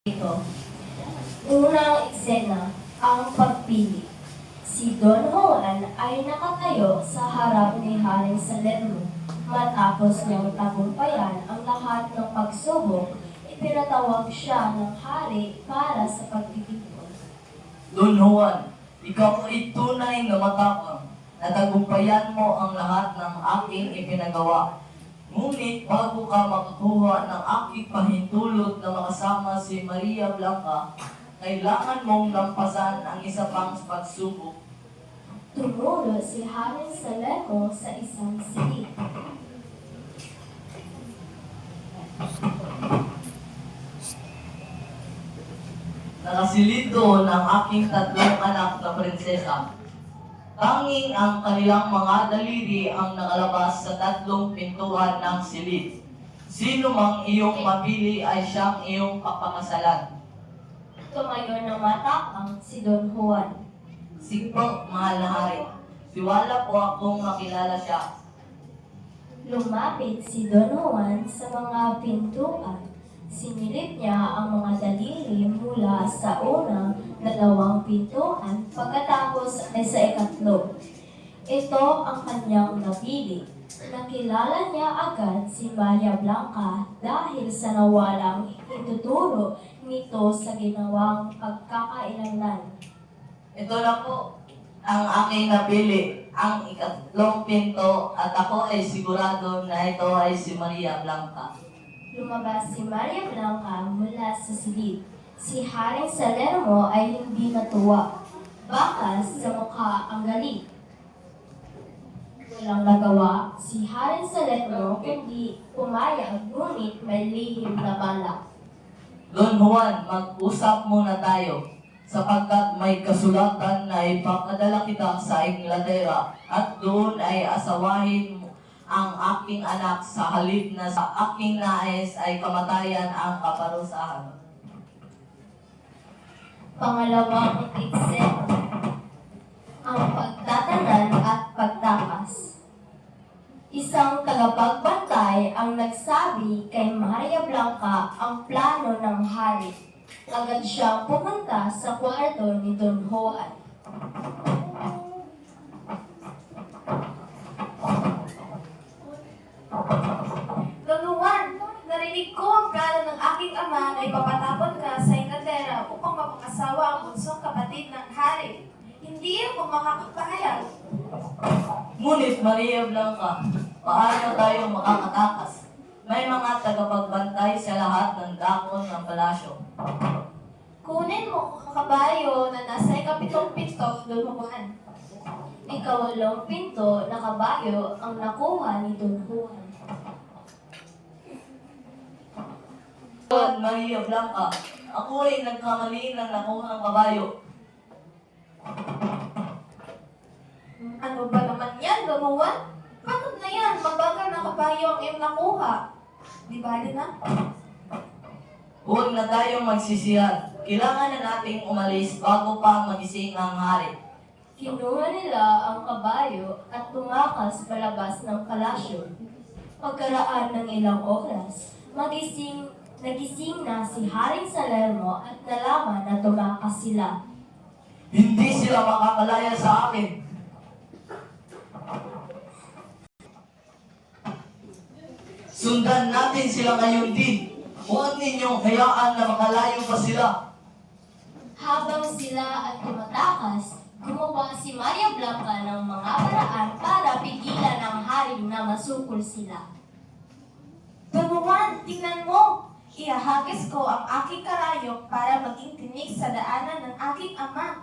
Ito. Unang eksena, ang pagpili. Si Don Juan ay nakatayo sa harap ni Haring Salerno. Matapos niyang tagumpayan ang lahat ng pagsubok, ipinatawag siya ng hari para sa pagtitipon. Don Juan, ikaw ay tunay na matapang. Natagumpayan mo ang lahat ng aking ipinagawa. Ngunit bago ka makakuha ng aking pahintulot na makasama si Maria Blanca, kailangan mong lampasan ang isa pang pagsubok. Tumulo si Haring Salerno sa isang silid. Nakasilid doon ang aking tatlong anak na prinsesa. Tanging ang kanilang mga daliri ang nakalabas sa tatlong pintuan ng silid. Sino mang iyong mapili ay siyang iyong papakasalan. Tumayo ng matapang si Don Juan. Sige po, mahal na hari. Tiwala po akong makilala siya. Lumapit si Don Juan sa mga pintuan. Sinilip niya ang mga daliri mula sa unang dalawang pintuan pagkatapos ay sa ikatlo. Ito ang kanyang napili. Nakilala niya agad si Maria Blanca dahil sa nawalang ituturo nito sa ginawang pagkakailanlan. Ito na po ang aking napili, ang ikatlong pinto at ako ay sigurado na ito ay si Maria Blanca. Lumabas si Maria Blanca mula sa silid. Si Haring Salerno ay hindi natuwa. Bakas sa mukha ang galit. Walang nagawa si Haring Salerno kundi pumayag, ngunit may lihim na balak. Don Juan, mag-usap muna tayo sapagkat may kasulatan na ipapadala kita sa Inglaterra at doon ay asawahin mo ang aking anak sa halip na sa aking nais ay kamatayan ang kaparusahan. Pangalawang eksena, ang pagtatanan at pagtakas. Isang tagapagbantay ang nagsabi kay Maria Blanca ang plano ng hari. Agad siyang pumunta sa kwarto ni Don Juan. Don Juan, narinig ko ang plano ng aking ama na ipapatapon ka sa Inglaterra upang mapakasawa ang bunsong kapatid ng hari. Hindi ako makakapayag. Ngunit Maria Blanca, paano tayo makakatakas? May mga tagapagbantay sa lahat ng dakon ng palasyo. Kunin mo ang kabayo na nasa ikapitong pinto, Don Juan. Ikawalong pinto na kabayo ang nakuha ni Don Juan. Maria Blanca, ako ay nagkamali ng nakuha ng kabayo. Ano ba naman yan, Don Juan? Paano na yan? Mabagal na kabayo ang iyong nakuha. Di bali na? Huwag na tayong magsisihan. Kailangan na nating umalis bago pa magising ang hari. Kinuha nila ang kabayo at tumakas palabas ng palasyo. Pagkaraan ng ilang oras, nagising na si Haring Salerno at nalaman na tumakas sila. Hindi sila makakalaya sa akin. Sundan natin sila ngayon din. Huwag ninyong hayaan na makalayo pa sila. Habang sila ay tumatakas, gumawa si Maria Blanca ng mga paraan para pigilan ang haring na masukol sila. Don Juan, tingnan mo! Ihahagis ko ang aking karayom para maging tinik sa daanan ng aking ama.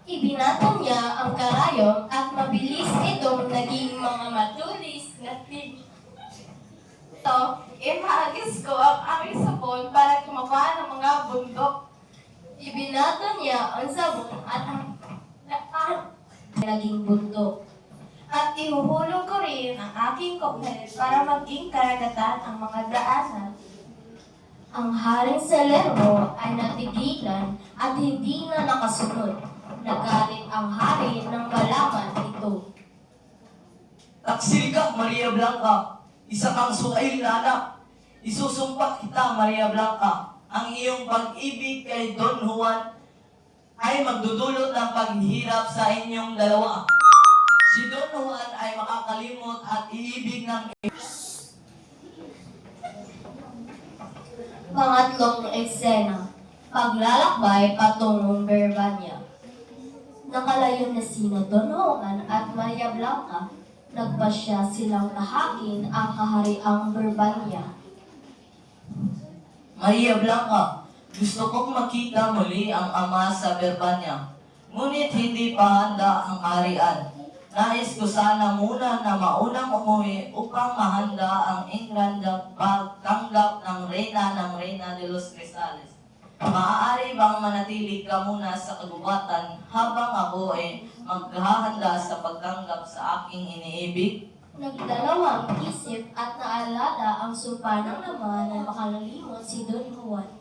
Ibinato niya ang karayom at mabilis itong naging mga matulis na tin. Ihahagis ko ang aming sabon para gumawa ng mga bundok. Ibinato niya ang sabon at ang naging bundok. At ihuhulog ko rin ang aking kopel para maging karagatan ang mga daanan. Ang Haring Salerno ay natigilan at hindi na nakasunod. Nagalit ang hari nang malaman ito. Taksil ka, Maria Blanca. Isa kang sukail na anak. Isusumpa kita, Maria Blanca. ang iyong pag-ibig kay Don Juan ay magdudulot ng paghihirap sa inyong dalawa. Si Don Juan ay makakalimot at iibig ng Pangatlong eksena, paglalakbay patungong Berbanya. Nakalayo na sina Don Juan at Maria Blanca. Nagpasya silang tahakin ang kahariang Berbanya. Maria Blanca, gusto kong makita muli ang ama sa Berbanya. Ngunit hindi pa handa ang kaharian. Nais ko sana muna na maunang umuwi upang mahanda ang England at pagtanggap ng Reyna de los Cristales. Maaari bang manatili ka muna sa kagubatan habang ako ay maghahanda sa pagtanggap sa aking iniibig? Nagdalawang isip at naalala ang sumpa ng ama na makalalimot si Don Juan.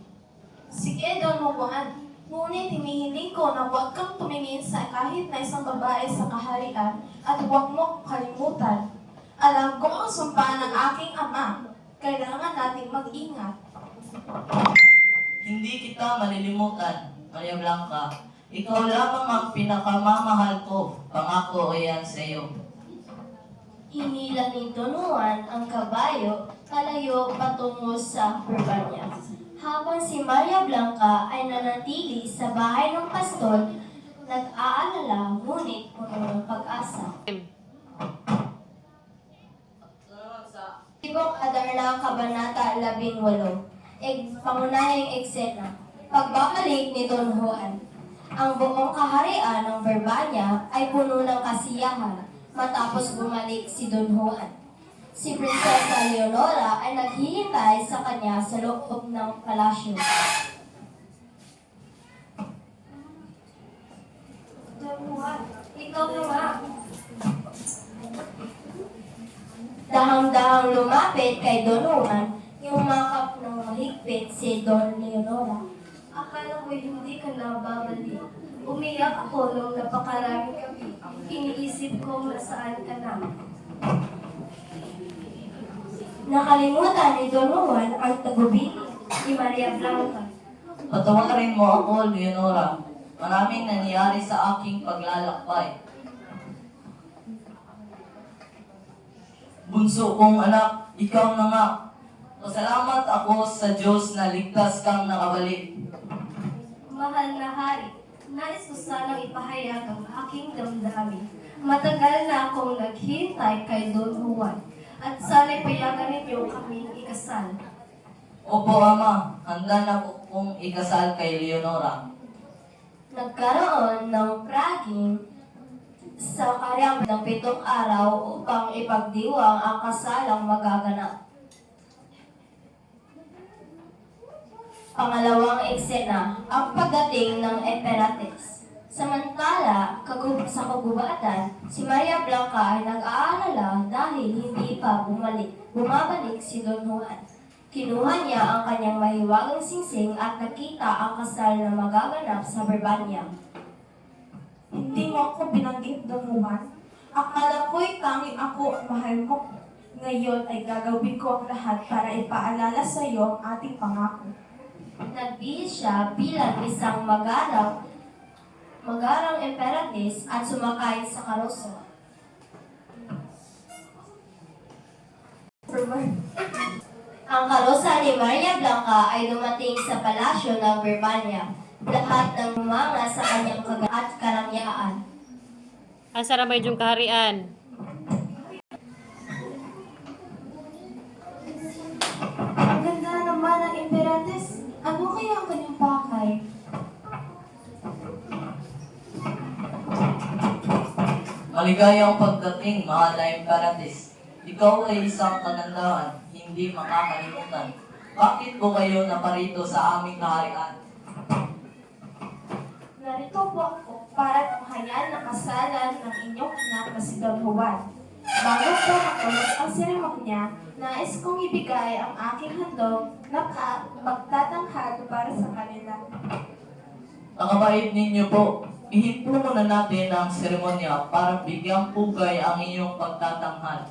Sige, Don Juan. Ngunit hinihiling ko na huwag kang tumingin sa kahit na isang babae sa kaharian at huwag mo kalimutan. Alam ko ang sumpa ng aking ama. Kailangan nating mag-ingat. Hindi kita malilimutan, Maria Blanca. Ikaw lamang ang pinakamamahal ko. Pangako ko yan sa iyo. Hinila ni Don Juan ang kabayo kalayo patungo sa Berbanya. Habang si Maria Blanca ay nanatili sa bahay ng pastol, nag-aalala ngunit puno ng pag-asa. Libong Adarna, Kabanata 18, pangunahing eksena, pagbabalik ni Don Juan. Ang buong kaharian ng Berbanya ay puno ng kasiyahan matapos bumalik si Don Juan. Si Prinsesa Leonora ay naghihintay sa kanya sa loob ng palasyo. Don Juan, ikaw na nga. Dahang-dahang lumapit kay Don Juan, yumakap ng mahigpit si Don Leonora. Akala ko hindi ka na babalik. Umiyak ako nung napakaraming gabi. Iniisip ko nasaan ka na. Nakalimutan ni Don Juan ang tagubilin ni Maria Blanca. Patawarin mo ako, Leonora. Maraming nangyari sa aking paglalakbay. Bunso kong anak, ikaw na nga. Pasalamat ako sa Diyos na ligtas kang nakabalik. Mahal na hari, nais ko sanang ipahayag ang aking damdamin. Matagal na akong naghintay kay Don Juan at sana'y payagan ninyo kaming ikasal. Opo, Ama. Handa na kong ikasal kay Leonora. Nagkaroon ng praging sa karyang ng 7 araw upang ipagdiwang ang kasalang magaganap. Pangalawang eksena, ang pagdating ng Emperatriz. Samantala, sa kagubatan, si Maria Blanca ay nag-aalala dahil hindi pa bumabalik si Don Juan. Kinuha niya ang kanyang mahiwagang singsing at nakita ang kasal na magaganap sa Berbanya. Hindi mo ako binanggit, Don Juan. Akala ko'y tanging ako ang mahal mo. Ngayon ay gagawin ko ang lahat para ipaalala sa iyo ang ating pangako. Nagbihis siya bilang isang magarang emperatriz at sumakay sa karosa. Ang karosa ni Maria Blanca ay dumating sa palasyo ng Berbanya. Lahat ng umanga sa kanyang at karangyaan. Asa ra may jung kaharian? Ang ganda naman ng Imperatriz. Ano kaya ang kanyang pakay? Maligayang pagdating, mahal na Imperatriz. Ikaw ay isang kanandaan, hindi makakalimutan. Bakit po kayo naparito sa aming kaharian? Narito po ako para tunghayan ang kasalan ng inyong anak na si Don Juan. Bago po matapos ang seremonya, nais kong ibigay ang aking handog na magtatanghal para sa kanila. Nakabait ninyo po. Ihinto muna natin ang seremonya para bigyang pugay ang inyong pagtatanghal.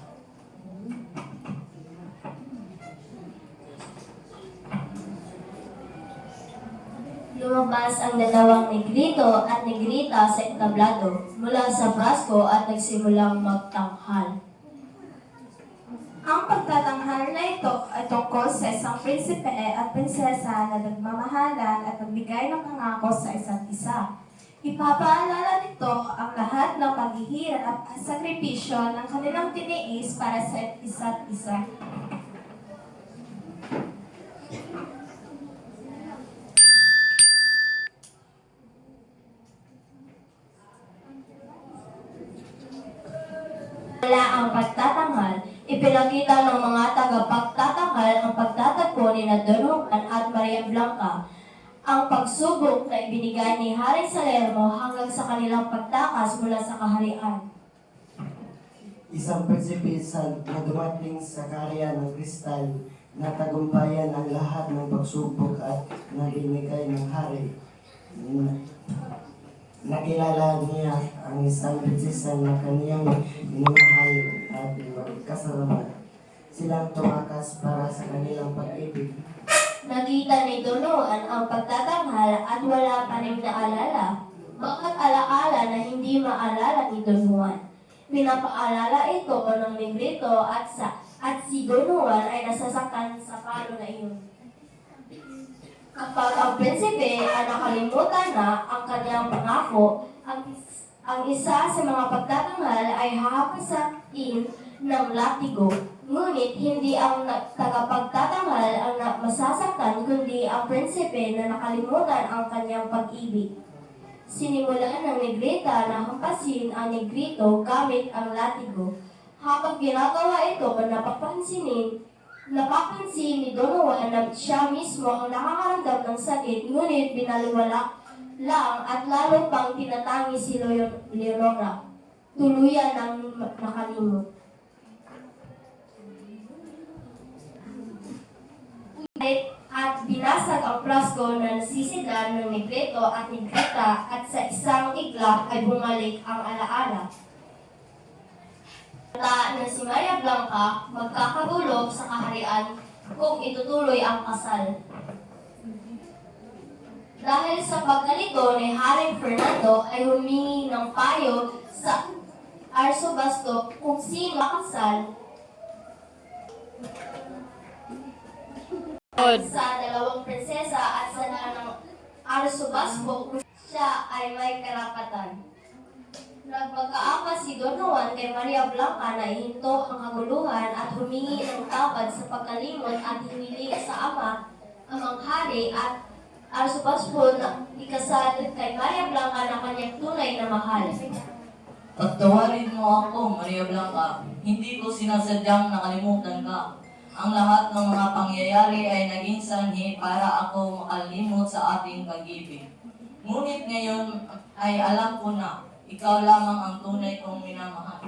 Lumabas ang dalawang negrito at negrita sa entablado mula sa prasko at nagsimulang magtanghal. Ang pagtatanghal na ito ay tungkol sa isang prinsipe at prinsesa na nagmamahalan at nagbigay ng pangako sa isa't isa. Ipapaalala nito ang lahat ng paghihirap at sakripisyo ng kanilang tiniis para sa isa't isa. Wala ang pagtatanghal, ipinakita ng mga tagapagtatanghal ang pagtatagpo ni Don Juan at Maria Blanca, ang pagsubok na ibinigay ni Hari Salermo hanggang sa kanilang pagtakas mula sa kaharian. Isang prinsipe na dumating sa karya ng kristal na tagumpayan ang lahat ng pagsubok at nabinigay ng hari. Nakilala niya ang isang prinsesa na kaniyang minamahal at kasama. Silang tumakas para sa kanilang pag-ibig. Nakita ni Don Juan ang pagtatanghal at wala pa rin naalala. Bakit alaala na hindi maalala ni Don Juan? Pinapaalala ito ng negrito at si Don Juan ay nasasaktan sa palo na iyon. Kapag ang prinsipe ay nakalimutan na ang kanyang pangako, ang isa sa mga pagtatanghal ay hahapasain ng latigo. Ngunit hindi ang tagapagtatanghal ang masasaktan, kundi ang prinsipe na nakalimutan ang kanyang pag-ibig. Sinimulan ng negrita na hampasin ang negrito gamit ang latigo. Habang ginagawa ito, napapansin ni Don Juan na siya mismo ang nakakaramdam ng sakit, ngunit binaliwala lang at lalo pang tinatangi si Leonora. Tuluyan ng nakalimot. At binasag ang plasko na nasisidlan ng negrito at negrita at sa isang iglap ay bumalik ang alaala. Na si Maria Blanca magkakagulog sa kaharian kung itutuloy ang kasal. Dahil sa pagkalito ni Haring Fernando ay humingi ng payo sa arsobasto kung sino makasal sa dalawang prinsesa at sa ng arsobaspo kung siya ay may karapatan. Nagpagkaama si Don Juan kay Maria Blanca na ihinto ang kaguluhan at humingi ng tawad sa pagkalimot at hiniling sa amang hari at arsobaspo na ikasal kay Maria Blanca na kanyang tunay na mahal. Pagtawarin mo ako, Maria Blanca. Hindi ko sinasadyang nakalimutan ka. Ang lahat ng mga pangyayari ay naging sanhi para ako makalimot sa ating pag-ibig. Ngunit ngayon ay alam ko na ikaw lamang ang tunay kong minamahal.